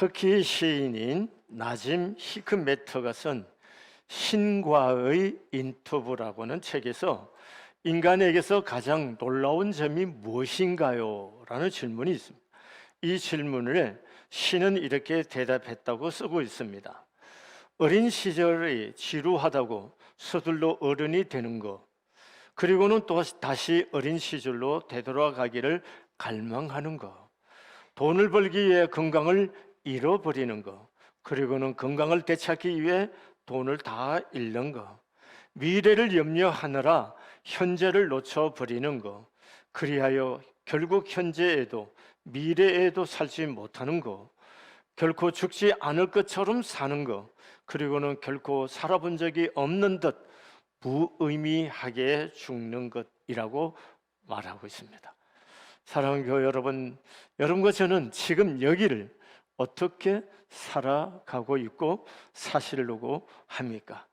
터키 시인인 나짐 히크메트가 쓴 신과의 인터뷰라고는 책에서 인간에게서 가장 놀라운 점이 무엇인가요? 라는 질문이 있습니다. 이 질문을 시는 이렇게 대답했다고 쓰고 있습니다. 어린 시절이 지루하다고 서둘러 어른이 되는 것, 그리고는 또 다시 어린 시절로 되돌아가기를 갈망하는 것, 돈을 벌기 위해 건강을 잃어버리는 것, 그리고는 건강을 되찾기 위해 돈을 다 잃는 것, 미래를 염려하느라 현재를 놓쳐버리는 것, 그리하여 결국 현재에도 미래에도 살지 못하는 것, 결코 죽지 않을 것처럼 사는 것, 그리고는 결코 살아본 적이 없는 듯 무의미하게 죽는 것이라고 말하고 있습니다. 사랑하는 교회 여러분, 여러분과 저는 지금 여기를 어떻게 살아가고 있고 사시려고 합니까?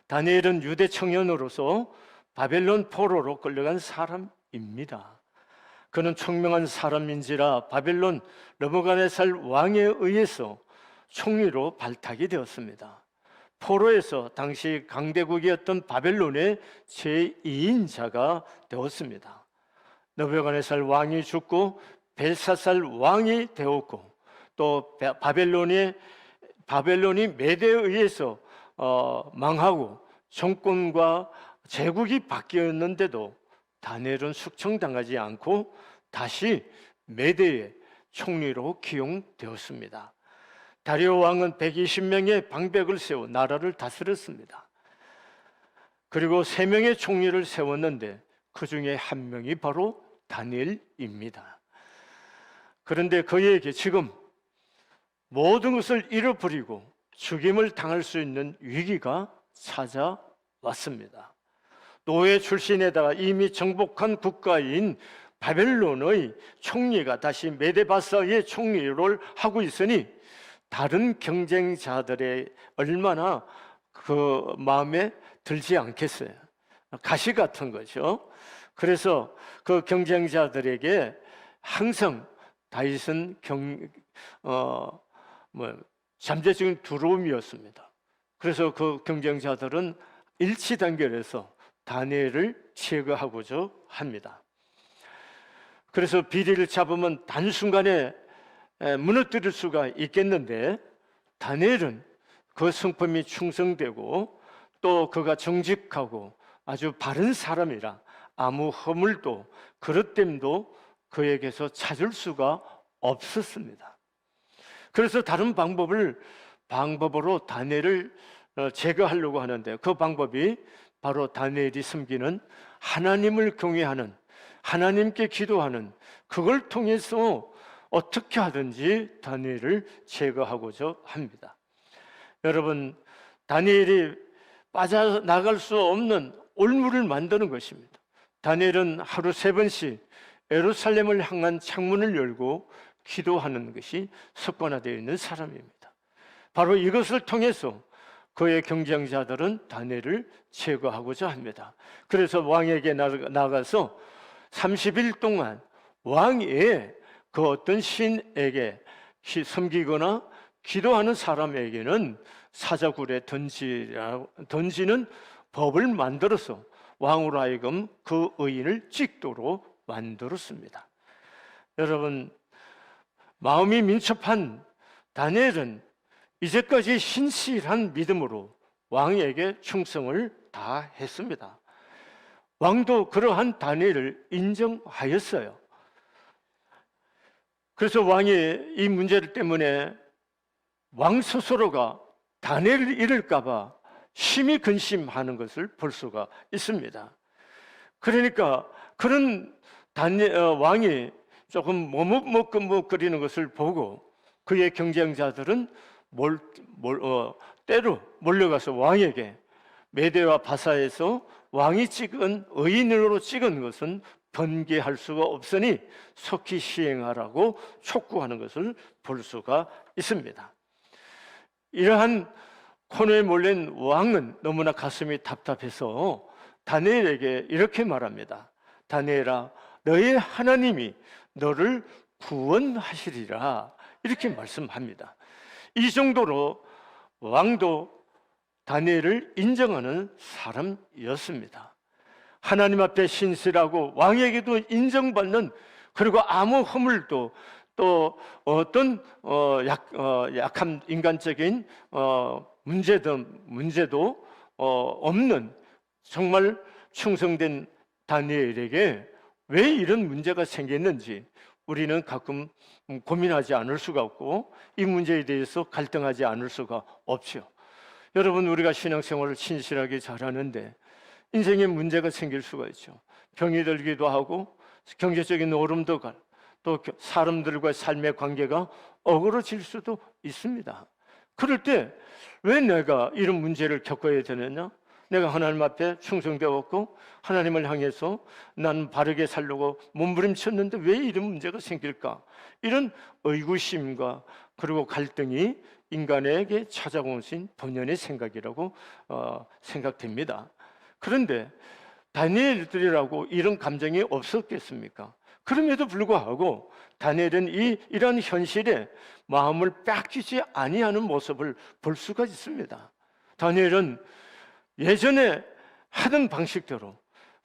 다니엘은 유대 청년으로서 바벨론 포로로 끌려간 사람입니다. 그는 총명한 사람인지라 바벨론 느부갓네살 왕에 의해서 총리로 발탁이 되었습니다. 포로에서 당시 강대국이었던 바벨론의 제2인자가 되었습니다. 느부갓네살 왕이 죽고 벨사살 왕이 되었고, 또 바벨론이 메대에 의해서 망하고 정권과 제국이 바뀌었는데도 다니엘은 숙청당하지 않고 다시 메대의 총리로 기용되었습니다. 다리오 왕은 120명의 방백을 세워 나라를 다스렸습니다. 그리고 3명의 총리를 세웠는데 그 중에 한 명이 바로 다니엘입니다. 그런데 그에게 지금 모든 것을 잃어버리고 죽임을 당할 수 있는 위기가 찾아왔습니다. 노예 출신에다가 이미 정복한 국가인 바벨론의 총리가 다시 메데바사의 총리를 하고 있으니 다른 경쟁자들의 얼마나 그 마음에 들지 않겠어요. 가시 같은 거죠. 그래서 그 경쟁자들에게 항상 다윗은 잠재적인 두려움이었습니다. 그래서 그 경쟁자들은 일치단결해서 다니엘을 제거하고자 합니다. 그래서 비리를 잡으면 단순간에 무너뜨릴 수가 있겠는데, 다니엘은 그 성품이 충성되고 또 그가 정직하고 아주 바른 사람이라 아무 허물도 그릇됨도 그에게서 찾을 수가 없었습니다. 그래서 다른 방법으로 다니엘을 제거하려고 하는데, 그 방법이 바로 다니엘이 섬기는 하나님을 경외하는, 하나님께 기도하는, 그걸 통해서 어떻게 하든지 다니엘을 제거하고자 합니다. 여러분, 다니엘이 빠져나갈 수 없는 올무를 만드는 것입니다. 다니엘은 하루 3번씩 예루살렘을 향한 창문을 열고 기도하는 것이 습관화되어 있는 사람입니다. 바로 이것을 통해서 그의 경쟁자들은 다니엘을 제거하고자 합니다. 그래서 왕에게 나가서 30일 동안 왕의 그 어떤 신에게 섬기거나 기도하는 사람에게는 사자굴에 던지는 법을 만들어서 왕으로 하여금 그 의인을 찍도록 만들었습니다. 여러분, 마음이 민첩한 다니엘은 이제까지 신실한 믿음으로 왕에게 충성을 다했습니다. 왕도 그러한 다니엘을 인정하였어요. 그래서 왕이 이 문제를 때문에 왕 스스로가 다니엘을 잃을까 봐 심히 근심하는 것을 볼 수가 있습니다. 그러니까 그런 왕이 조금 머뭇거리는 것을 보고 그의 경쟁자들은 때로 몰려가서 왕에게 메대와 바사에서 왕이 찍은 의인으로 찍은 것은 변개할 수가 없으니 속히 시행하라고 촉구하는 것을 볼 수가 있습니다. 이러한 코너에 몰린 왕은 너무나 가슴이 답답해서 다니엘에게 이렇게 말합니다. 다니엘아, 너의 하나님이 너를 구원하시리라. 이렇게 말씀합니다. 이 정도로 왕도 다니엘을 인정하는 사람이었습니다. 하나님 앞에 신실하고 왕에게도 인정받는, 그리고 아무 허물도 또 어떤 약한 인간적인 문제도 없는 정말 충성된 다니엘에게 왜 이런 문제가 생겼는지 우리는 가끔 고민하지 않을 수가 없고, 이 문제에 대해서 갈등하지 않을 수가 없죠. 여러분, 우리가 신앙생활을 신실하게 잘하는데 인생에 문제가 생길 수가 있죠. 병이 들기도 하고 경제적인 어려움도 갈, 또 사람들과의 삶의 관계가 어그러질 수도 있습니다. 그럴 때 왜 내가 이런 문제를 겪어야 되느냐? 내가 하나님 앞에 충성되었고 하나님을 향해서 나는 바르게 살려고 몸부림쳤는데 왜 이런 문제가 생길까? 이런 의구심과 그리고 갈등이 인간에게 찾아오신 본연의 생각이라고 생각됩니다. 그런데 다니엘들이라고 이런 감정이 없었겠습니까? 그럼에도 불구하고 다니엘은 이런 현실에 마음을 뺏기지 아니하는 모습을 볼 수가 있습니다. 다니엘은 예전에 하던 방식대로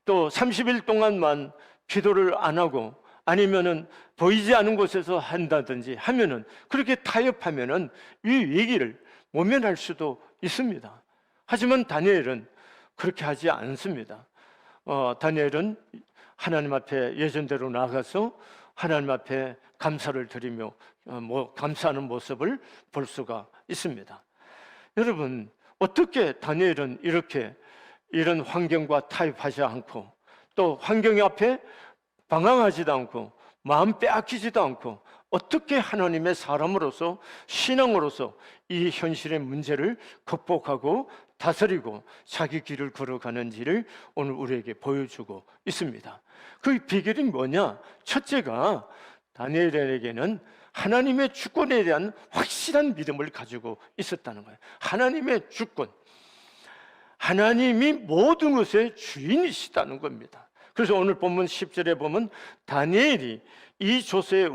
또 30일 동안만 기도를 안 하고 아니면은 보이지 않는 곳에서 한다든지 하면은, 그렇게 타협하면은 이 위기를 모면할 수도 있습니다. 하지만 다니엘은 그렇게 하지 않습니다. 다니엘은 하나님 앞에 예전대로 나가서 하나님 앞에 감사를 드리며 감사하는 모습을 볼 수가 있습니다. 여러분, 어떻게 다니엘은 이런 환경과 타협하지 않고 또 환경 앞에 방황하지도 않고 마음 빼앗기지도 않고 어떻게 하나님의 사람으로서, 신앙으로서 이 현실의 문제를 극복하고 다스리고 자기 길을 걸어가는지를 오늘 우리에게 보여주고 있습니다. 그 비결이 뭐냐? 첫째가 다니엘에게는 하나님의 주권에 대한 확실한 믿음을 가지고 있었다는 거예요. 하나님의 주권, 하나님이 모든 것의 주인이시다는 겁니다. 그래서 오늘 본문 10절에 보면 다니엘이 이 조세의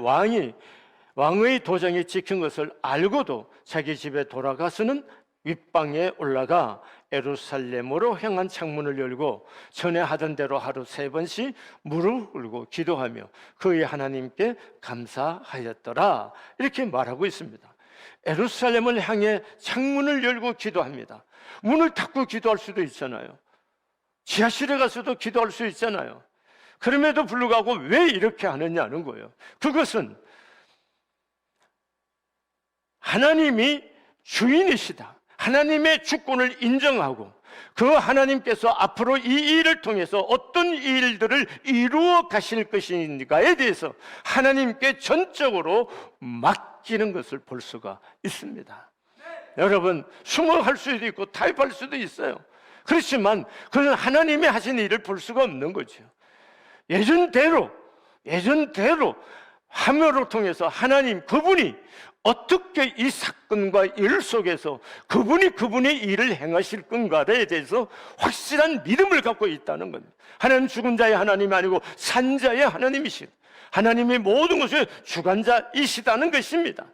왕의 도장에 찍힌 것을 알고도 자기 집에 돌아가서는 윗방에 올라가 예루살렘으로 향한 창문을 열고 전에 하던 대로 하루 3번씩 무릎 꿇고 기도하며 그의 하나님께 감사하였더라, 이렇게 말하고 있습니다. 예루살렘을 향해 창문을 열고 기도합니다. 문을 닫고 기도할 수도 있잖아요. 지하실에 가서도 기도할 수 있잖아요. 그럼에도 불구하고 왜 이렇게 하느냐는 거예요. 그것은 하나님이 주인이시다, 하나님의 주권을 인정하고 그 하나님께서 앞으로 이 일을 통해서 어떤 일들을 이루어 가실 것인가에 대해서 하나님께 전적으로 맡기는 것을 볼 수가 있습니다. 여러분, 수긍할 수도 있고 타협할 수도 있어요. 그렇지만 그건 하나님이 하신 일을 볼 수가 없는 거죠. 예전대로 함요를 통해서 하나님, 그분이 어떻게 이 사건과 일 속에서 그분의 일을 행하실 건가에 대해서 확실한 믿음을 갖고 있다는 겁니다. 하나님 죽은 자의 하나님이 아니고 산 자의 하나님이시고 하나님이 모든 것의 주관자이시다는 것입니다.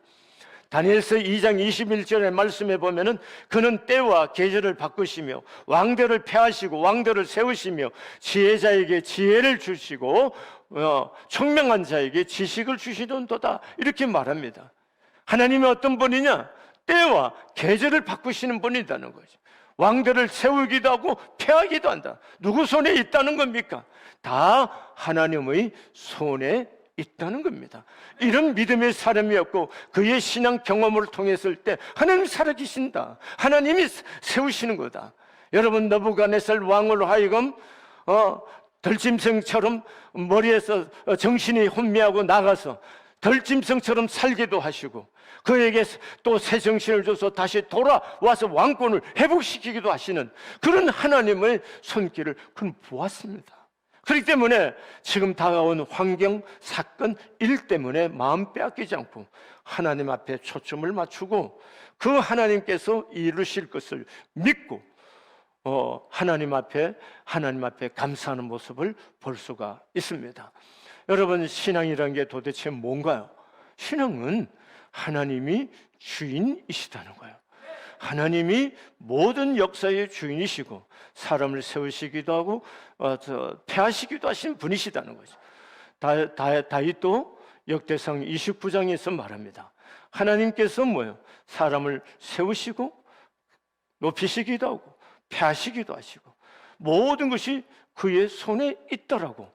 다니엘서 2장 21절의 말씀에 보면은 그는 때와 계절을 바꾸시며 왕들을 폐하시고 왕들을 세우시며 지혜자에게 지혜를 주시고 총명한 자에게 지식을 주시는도다, 이렇게 말합니다. 하나님이 어떤 분이냐? 때와 계절을 바꾸시는 분이라는 거죠. 왕들을 세우기도 하고 폐하기도 한다. 누구 손에 있다는 겁니까? 다 하나님의 손에 있다는 겁니다. 이런 믿음의 사람이었고 그의 신앙 경험을 통했을 때 하나님 살아계신다, 하나님이 세우시는 거다. 여러분, 느부갓네살 왕으로 하여금 덜짐승처럼 머리에서 정신이 혼미하고 나가서 덜짐승처럼 살기도 하시고 그에게 또 새 정신을 줘서 다시 돌아와서 왕권을 회복시키기도 하시는 그런 하나님의 손길을 그는 보았습니다. 그렇기 때문에 지금 다가온 환경, 사건, 일 때문에 마음 빼앗기지 않고 하나님 앞에 초점을 맞추고 그 하나님께서 이루실 것을 믿고 하나님 앞에 감사하는 모습을 볼 수가 있습니다. 여러분, 신앙이라는 게 도대체 뭔가요? 신앙은 하나님이 주인이시다는 거예요. 하나님이 모든 역사의 주인이시고 사람을 세우시기도 하고 폐하시기도 하신 분이시다는 거죠. 다윗도 역대상 29장에서 말합니다. 하나님께서 뭐예요? 사람을 세우시고 높이시기도 하고 폐하시기도 하시고 모든 것이 그의 손에 있더라고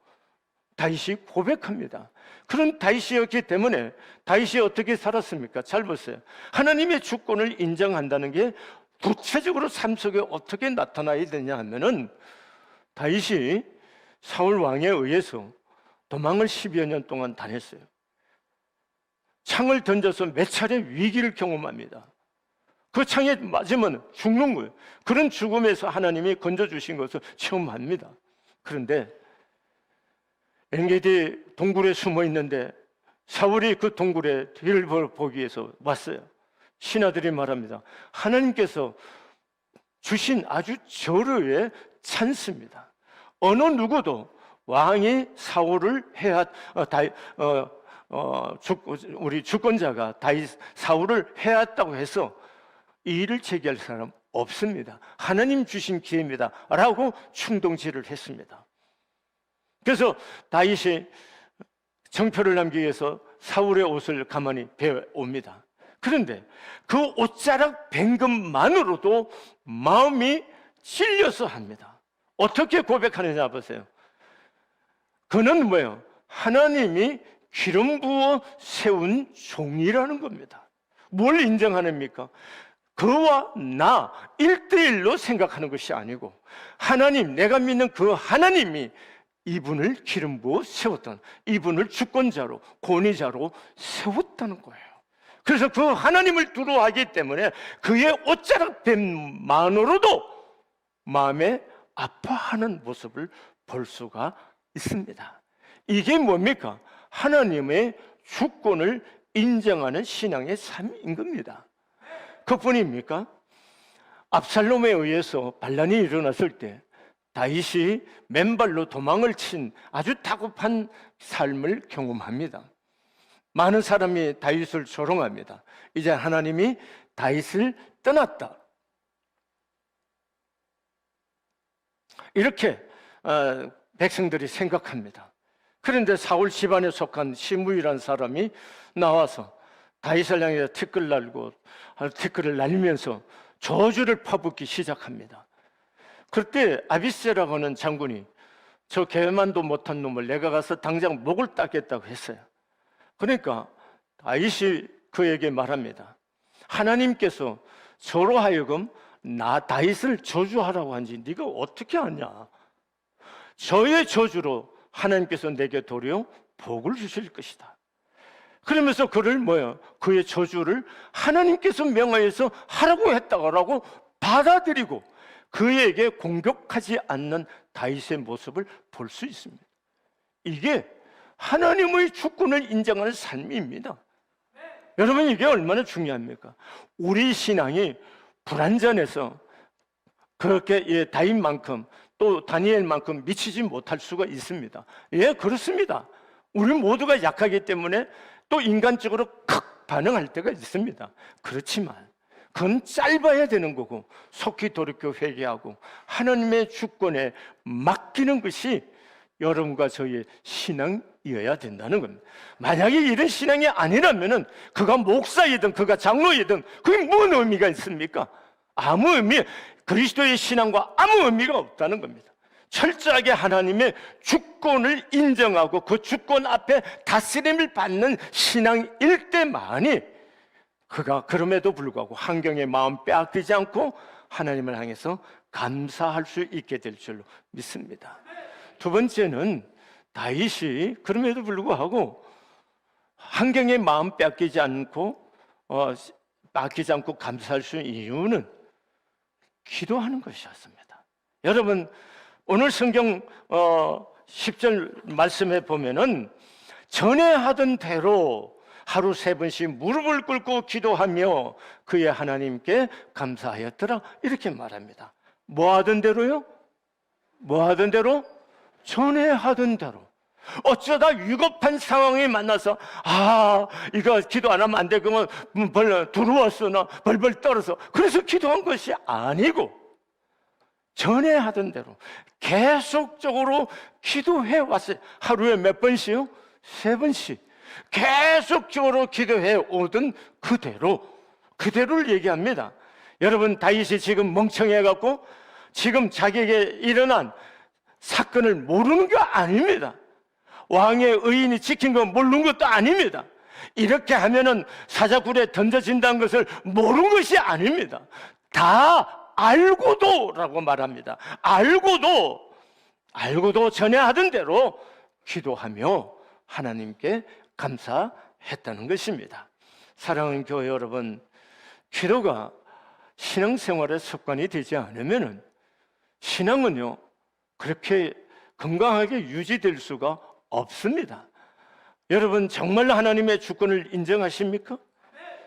다윗이 고백합니다. 그런 다윗이었기 때문에 다윗이 어떻게 살았습니까? 잘 보세요. 하나님의 주권을 인정한다는 게 구체적으로 삶 속에 어떻게 나타나야 되냐 하면은 다윗이 사울 왕에 의해서 도망을 10여 년 동안 다녔어요. 창을 던져서 몇 차례 위기를 경험합니다. 그 창에 맞으면 죽는 거예요. 그런 죽음에서 하나님이 건져주신 것을 체험합니다. 그런데 엔게디 동굴에 숨어 있는데 사울이 그 동굴에 뒤를 보기 위해서 왔어요. 신하들이 말합니다. 하나님께서 주신 아주 절호의 찬스입니다. 어느 누구도 왕이 사울을 우리 주권자가 다윗 사울을 해왔다고 해서 이 일을 제기할 사람 없습니다. 하나님 주신 기회입니다 라고 충동질을 했습니다. 그래서 다윗이 정표를 남기기 위해서 사울의 옷을 가만히 베어옵니다. 그런데 그 옷자락 벤 것만으로도 마음이 찔려서 합니다. 어떻게 고백하느냐 보세요. 그는 뭐예요? 하나님이 기름 부어 세운 종이라는 겁니다. 뭘 인정하십니까? 그와 나 1대1로 생각하는 것이 아니고 하나님, 내가 믿는 그 하나님이 이분을 기름 부어 세웠던, 이분을 주권자로 권위자로 세웠다는 거예요. 그래서 그 하나님을 두려워하기 때문에 그의 옷자락 뱀만으로도 마음에 아파하는 모습을 볼 수가 있습니다. 이게 뭡니까? 하나님의 주권을 인정하는 신앙의 삶인 겁니다. 그뿐입니까? 압살롬에 의해서 반란이 일어났을 때 다윗이 맨발로 도망을 친 아주 다급한 삶을 경험합니다. 많은 사람이 다윗을 조롱합니다. 이제 하나님이 다윗을 떠났다, 이렇게 백성들이 생각합니다. 그런데 사울 집안에 속한 시므이라는 사람이 나와서 다윗을 향해 티끌을 날리면서 저주를 퍼붓기 시작합니다. 그때 아비새라고 하는 장군이 저 개만도 못한 놈을 내가 가서 당장 목을 따겠다고 했어요. 그러니까 다윗이 그에게 말합니다. 하나님께서 저로 하여금 나 다윗을 저주하라고 한지 네가 어떻게 아냐? 저의 저주로 하나님께서 내게 도리어 복을 주실 것이다. 그러면서 그의 저주를 하나님께서 명하여서 하라고 했다고 받아들이고 그에게 공격하지 않는 다윗의 모습을 볼 수 있습니다. 이게 하나님의 주권을 인정하는 삶입니다. 여러분, 이게 얼마나 중요합니까? 우리 신앙이 불완전해서 그렇게 다윗만큼 또 다니엘만큼 미치지 못할 수가 있습니다. 예, 그렇습니다. 우리 모두가 약하기 때문에 또 인간적으로 칵 반응할 때가 있습니다. 그렇지만 그건 짧아야 되는 거고 속히 돌이켜 회개하고 하나님의 주권에 맡기는 것이 여러분과 저희의 신앙이어야 된다는 겁니다. 만약에 이런 신앙이 아니라면은 그가 목사이든 그가 장로이든 그게 뭔 의미가 있습니까? 아무 의미, 그리스도의 신앙과 아무 의미가 없다는 겁니다. 철저하게 하나님의 주권을 인정하고 그 주권 앞에 다스림을 받는 신앙일 때만이 그가 그럼에도 불구하고 환경에 마음 빼앗기지 않고 하나님을 향해서 감사할 수 있게 될 줄로 믿습니다. 두 번째는 다윗이 그럼에도 불구하고 환경에 마음 빼앗기지 않고 감사할 수 있는 이유는 기도하는 것이었습니다. 여러분, 오늘 성경 10절 말씀에 보면은 전에 하던 대로 하루 3번씩 무릎을 꿇고 기도하며 그의 하나님께 감사하였더라, 이렇게 말합니다. 뭐 하던 대로요? 뭐 하던 대로? 전에 하던 대로. 어쩌다 위급한 상황이 만나서 이거 기도 안 하면 안 돼. 그러면 들어왔어. 나 벌벌 떨어서. 그래서 기도한 것이 아니고 전에 하던 대로 계속적으로 기도해 왔어요. 하루에 몇 번씩요? 3번씩. 계속적으로 기도해 오던 그대로를 얘기합니다. 여러분, 다윗이 지금 멍청해 갖고 지금 자기에게 일어난 사건을 모르는 거 아닙니다. 왕의 의인이 지킨 거 모르는 것도 아닙니다. 이렇게 하면은 사자굴에 던져진다는 것을 모르는 것이 아닙니다. 다 알고도 라고 말합니다. 알고도 전에 하던 대로 기도하며 하나님께 감사했다는 것입니다. 사랑하는 교회 여러분, 기도가 신앙생활의 습관이 되지 않으면 신앙은요 그렇게 건강하게 유지될 수가 없습니다. 여러분, 정말 하나님의 주권을 인정하십니까?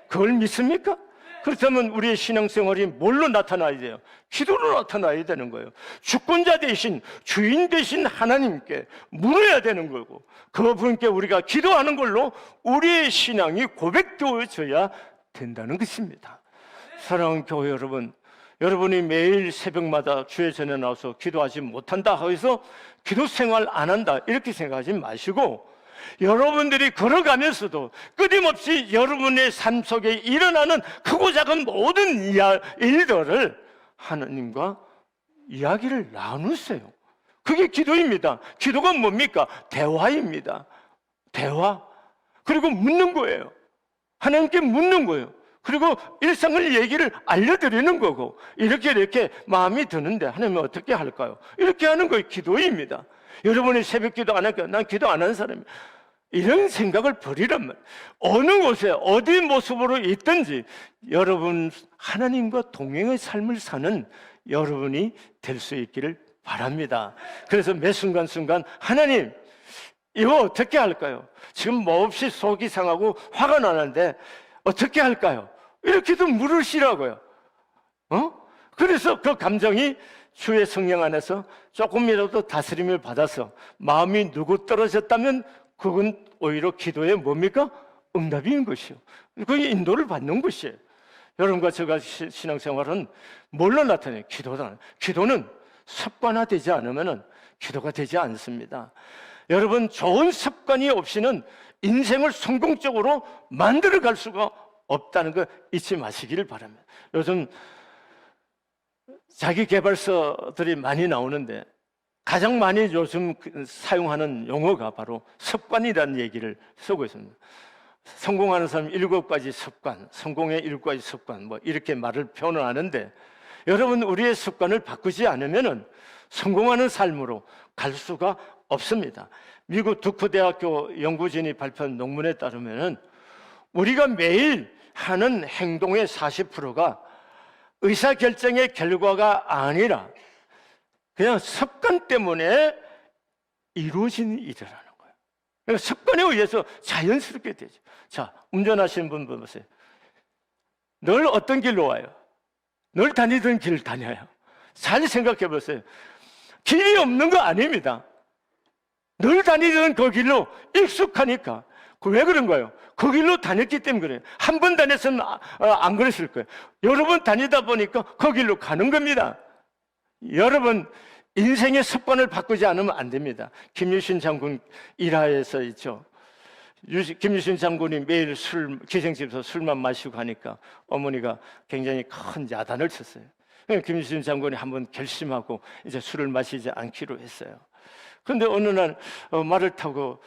그걸 믿습니까? 그렇다면 우리의 신앙생활이 뭘로 나타나야 돼요? 기도로 나타나야 되는 거예요. 주권자 대신, 주인 대신 하나님께 물어야 되는 거고, 그분께 우리가 기도하는 걸로 우리의 신앙이 고백되어져야 된다는 것입니다. 사랑하는 교회 여러분, 여러분이 매일 새벽마다 주의 전에 나와서 기도하지 못한다 해서 기도 생활 안 한다 이렇게 생각하지 마시고, 여러분들이 걸어가면서도 끊임없이 여러분의 삶 속에 일어나는 크고 작은 모든 일들을 하나님과 이야기를 나누세요. 그게 기도입니다. 기도가 뭡니까? 대화입니다. 대화. 그리고 묻는 거예요. 하나님께 묻는 거예요. 그리고 일상을 얘기를 알려드리는 거고, 이렇게 마음이 드는데 하나님은 어떻게 할까요? 이렇게 하는 거예요. 기도입니다. 여러분이 새벽 기도 안 할까요? 난 기도 안 하는 사람이에요. 이런 생각을 버리란 말이에요. 어느 곳에 어디 모습으로 있든지 여러분 하나님과 동행의 삶을 사는 여러분이 될 수 있기를 바랍니다. 그래서 매 순간순간 하나님, 이거 어떻게 할까요? 지금 몹시 속이 상하고 화가 나는데 어떻게 할까요? 이렇게도 물으시라고요. 그래서 그 감정이 주의 성령 안에서 조금이라도 다스림을 받아서 마음이 누구 떨어졌다면 그건 오히려 기도의 뭡니까? 응답인 것이요. 그게 인도를 받는 것이에요. 여러분과 제가 신앙생활은 뭘로 나타내요? 기도다. 기도는 습관화되지 않으면 기도가 되지 않습니다. 여러분, 좋은 습관이 없이는 인생을 성공적으로 만들어갈 수가 없다는 거 잊지 마시기를 바랍니다. 요즘 자기계발서들이 많이 나오는데 가장 많이 요즘 사용하는 용어가 바로 습관이라는 얘기를 쓰고 있습니다. 성공하는 사람 7가지 습관, 성공의 7가지 습관, 이렇게 말을 표현을 하는데, 여러분, 우리의 습관을 바꾸지 않으면 성공하는 삶으로 갈 수가 없습니다. 미국 두크 대학교 연구진이 발표한 논문에 따르면 우리가 매일 하는 행동의 40%가 의사결정의 결과가 아니라 그냥 습관 때문에 이루어진 일이라는 거예요. 그러니까 습관에 의해서 자연스럽게 되죠. 자, 운전하시는 분 보세요. 늘 어떤 길로 와요? 늘 다니던 길 다녀요. 잘 생각해 보세요. 길이 없는 거 아닙니다. 늘 다니던 그 길로 익숙하니까. 왜 그런 거예요? 그 길로 다녔기 때문에 그래요. 한 번 다녔으면 안 그랬을 거예요. 여러 번 다니다 보니까 그 길로 가는 겁니다. 여러분, 인생의 습관을 바꾸지 않으면 안 됩니다. 김유신 장군 일화에서 있죠. 김유신 장군이 매일 기생집에서 술만 마시고 하니까 어머니가 굉장히 큰 야단을 쳤어요. 김유신 장군이 한번 결심하고 이제 술을 마시지 않기로 했어요. 그런데 어느 날 말을 타고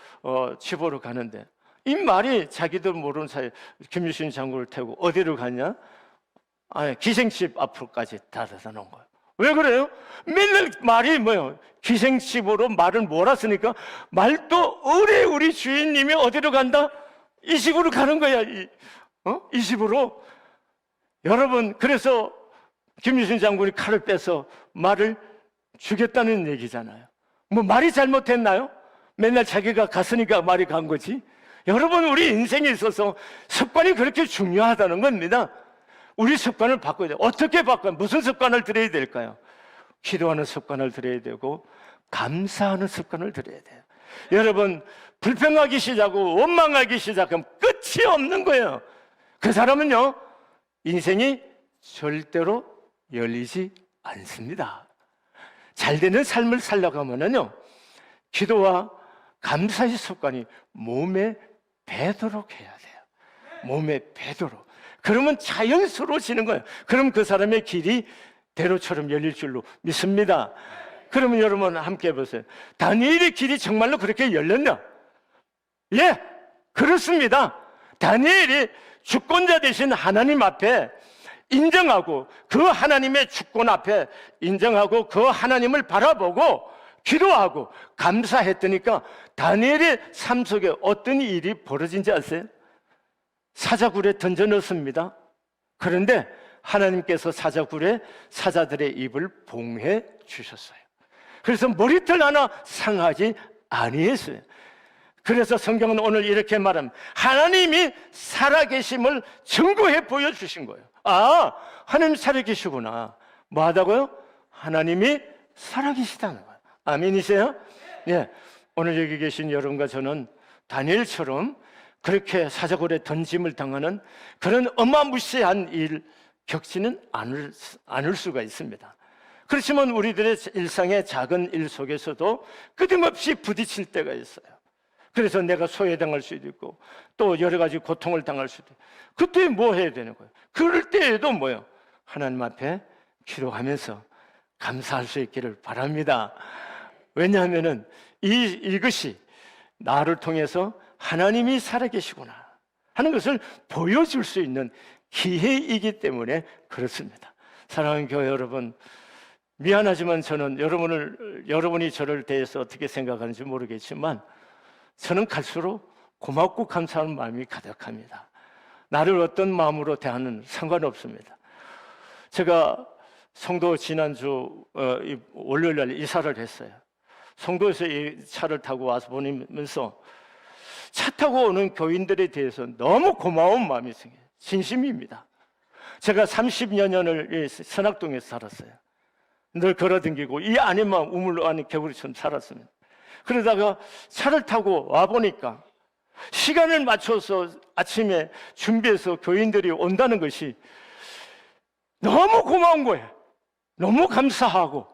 집으로 가는데 이 말이 자기도 모르는 사이에 김유신 장군을 태우고 어디로 갔냐? 기생집 앞으로까지 달아다 놓은 거예요. 왜 그래요? 맨날 말이 뭐예요? 기생집으로 말을 몰았으니까 말도 우리 주인님이 어디로 간다? 이 집으로 가는 거야. 이 집으로. 여러분, 그래서 김유신 장군이 칼을 빼서 말을 죽였다는 얘기잖아요. 말이 잘못했나요? 맨날 자기가 갔으니까 말이 간 거지. 여러분, 우리 인생에 있어서 습관이 그렇게 중요하다는 겁니다. 우리 습관을 바꿔야 돼요. 어떻게 바꿔요? 무슨 습관을 들여야 될까요? 기도하는 습관을 들여야 되고 감사하는 습관을 들여야 돼요. 여러분, 불평하기 시작하고 원망하기 시작하면 끝이 없는 거예요. 그 사람은요, 인생이 절대로 열리지 않습니다. 잘 되는 삶을 살려가면은요, 기도와 감사의 습관이 몸에 배도록 해야 돼요. 몸에 배도록. 그러면 자연스러워지는 거예요. 그럼 그 사람의 길이 대로처럼 열릴 줄로 믿습니다. 그러면 여러분 함께 해보세요. 다니엘의 길이 정말로 그렇게 열렸냐? 예, 그렇습니다. 다니엘이 주권자 되신 하나님 앞에 인정하고, 그 하나님의 주권 앞에 인정하고 그 하나님을 바라보고 기도하고 감사했더니까 다니엘의 삶 속에 어떤 일이 벌어진지 아세요? 사자굴에 던져 넣습니다. 그런데 하나님께서 사자굴에 사자들의 입을 봉해 주셨어요. 그래서 머리털 하나 상하지 아니했어요. 그래서 성경은 오늘 이렇게 말합니다. 하나님이 살아계심을 증거해 보여주신 거예요. 아, 하나님 살아계시구나. 뭐 하다고요? 하나님이 살아계시다는 거예요. 아멘이세요? 예. 오늘 여기 계신 여러분과 저는 다니엘처럼 그렇게 사자굴에 던짐을 당하는 그런 어마무시한 일 겪지는 않을 수가 있습니다. 그렇지만 우리들의 일상의 작은 일 속에서도 끊임없이 부딪힐 때가 있어요. 그래서 내가 소외당할 수도 있고 또 여러 가지 고통을 당할 수도 있고, 그때 뭐 해야 되는 거예요? 그럴 때에도 뭐요? 하나님 앞에 기도하면서 감사할 수 있기를 바랍니다. 왜냐하면은 이것이 나를 통해서 하나님이 살아계시구나 하는 것을 보여줄 수 있는 기회이기 때문에 그렇습니다. 사랑하는 교회 여러분, 미안하지만 저는 여러분이 저를 대해서 어떻게 생각하는지 모르겠지만 저는 갈수록 고맙고 감사하는 마음이 가득합니다. 나를 어떤 마음으로 대하는 상관없습니다. 제가 송도 지난주 월요일 날 이사를 했어요. 송도에서 이 차를 타고 와서 보면서 차 타고 오는 교인들에 대해서 너무 고마운 마음이 생겨요. 진심입니다. 제가 30여 년을 선악동에서 살았어요. 늘 걸어다니고 이 안에만 우물로 안에 개구리처럼 살았습니다. 그러다가 차를 타고 와보니까 시간을 맞춰서 아침에 준비해서 교인들이 온다는 것이 너무 고마운 거예요. 너무 감사하고,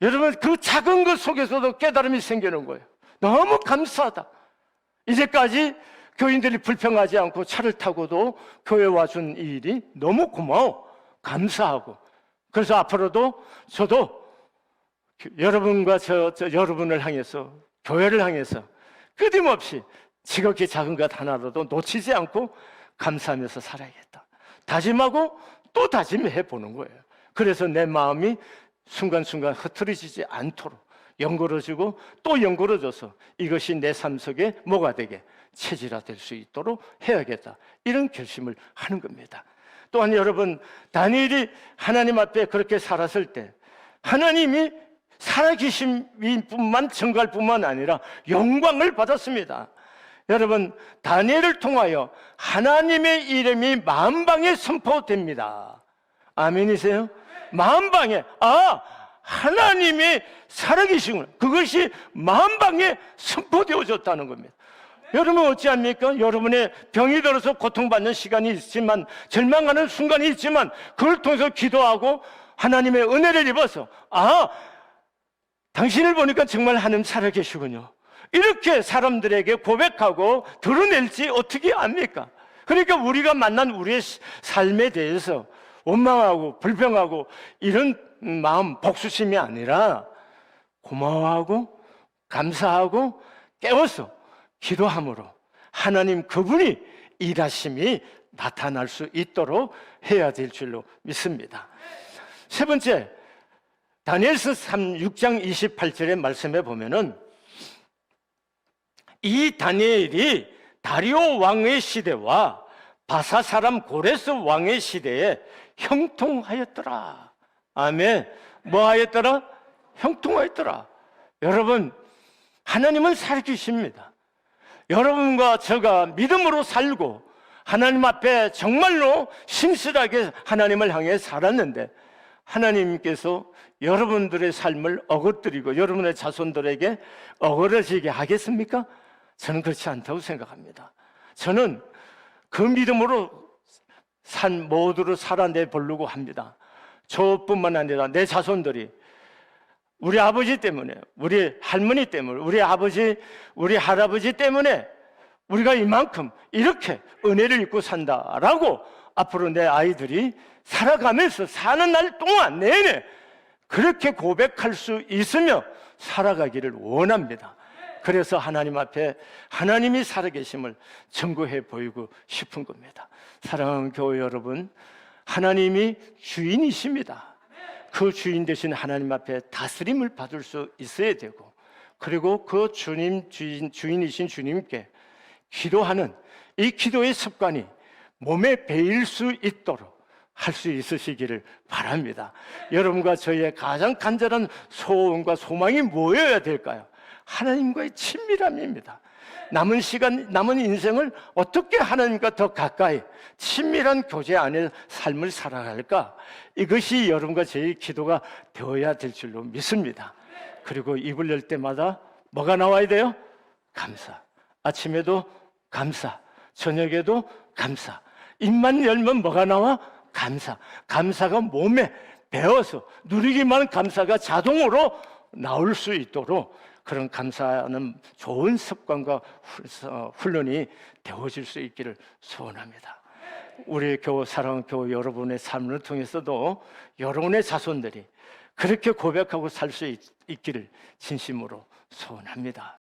여러분 그 작은 것 속에서도 깨달음이 생기는 거예요. 너무 감사하다. 이제까지 교인들이 불평하지 않고 차를 타고도 교회 와준 이 일이 너무 고마워, 감사하고, 그래서 앞으로도 저도 여러분과 여러분을 향해서, 교회를 향해서 끊임없이 지극히 작은 것 하나라도 놓치지 않고 감사하면서 살아야겠다 다짐하고 또 다짐해 보는 거예요. 그래서 내 마음이 순간순간 흐트러지지 않도록 연고러지고 또 연고러져서 이것이 내 삶 속에 뭐가 되게 체질화될 수 있도록 해야겠다, 이런 결심을 하는 겁니다. 또한 여러분, 다니엘이 하나님 앞에 그렇게 살았을 때 하나님이 살아계신 뿐만 증거할 뿐만 아니라 영광을 받았습니다. 여러분, 다니엘을 통하여 하나님의 이름이 만방에 선포됩니다. 아멘이세요? 만방에, 하나님이 살아계시구나, 그것이 만방에 선포되어졌다는 겁니다. 여러분 어찌합니까? 여러분의 병이 들어서 고통받는 시간이 있지만, 절망하는 순간이 있지만, 그걸 통해서 기도하고 하나님의 은혜를 입어서 당신을 보니까 정말 하나님 살아계시군요, 이렇게 사람들에게 고백하고 드러낼지 어떻게 압니까? 그러니까 우리가 만난 우리의 삶에 대해서 원망하고 불평하고 이런 마음, 복수심이 아니라 고마워하고 감사하고 깨워서 기도함으로 하나님 그분이 일하심이 나타날 수 있도록 해야 될 줄로 믿습니다. 세 번째, 다니엘서 6장 28절의 말씀에 보면은 이 다니엘이 다리오 왕의 시대와 바사 사람 고레스 왕의 시대에 형통하였더라. 아멘. 뭐 하였더라? 형통하였더라. 여러분, 하나님은 살아계십니다. 여러분과 제가 믿음으로 살고 하나님 앞에 정말로 신실하게 하나님을 향해 살았는데 하나님께서 여러분들의 삶을 어거뜨리고 여러분의 자손들에게 어그러지게 하겠습니까? 저는 그렇지 않다고 생각합니다. 저는 그 믿음으로 산 모두를 살아내 보려고 합니다. 저뿐만 아니라 내 자손들이 우리 아버지 때문에, 우리 할머니 때문에, 우리 아버지, 우리 할아버지 때문에 우리가 이만큼 이렇게 은혜를 입고 산다라고 앞으로 내 아이들이 살아가면서 사는 날 동안 내내 그렇게 고백할 수 있으며 살아가기를 원합니다. 그래서 하나님 앞에 하나님이 살아계심을 증거해 보이고 싶은 겁니다. 사랑하는 교회 여러분, 하나님이 주인이십니다. 그 주인 되신 하나님 앞에 다스림을 받을 수 있어야 되고, 그리고 그 주인이신 주님께 기도하는 이 기도의 습관이 몸에 배일 수 있도록 할 수 있으시기를 바랍니다. 여러분과 저희의 가장 간절한 소원과 소망이 뭐여야 될까요? 하나님과의 친밀함입니다. 남은 시간, 남은 인생을 어떻게 하나님과 더 가까이 친밀한 교제 안에 삶을 살아갈까? 이것이 여러분과 저의 기도가 되어야 될 줄로 믿습니다. 그리고 입을 열 때마다 뭐가 나와야 돼요? 감사. 아침에도 감사, 저녁에도 감사. 입만 열면 뭐가 나와? 감사. 감사가 몸에 배어서 누리기만 감사가 자동으로 나올 수 있도록 그런 감사하는 좋은 습관과 훈련이 되어질 수 있기를 소원합니다. 우리 사랑하는 교회 여러분의 삶을 통해서도 여러분의 자손들이 그렇게 고백하고 살 수 있기를 진심으로 소원합니다.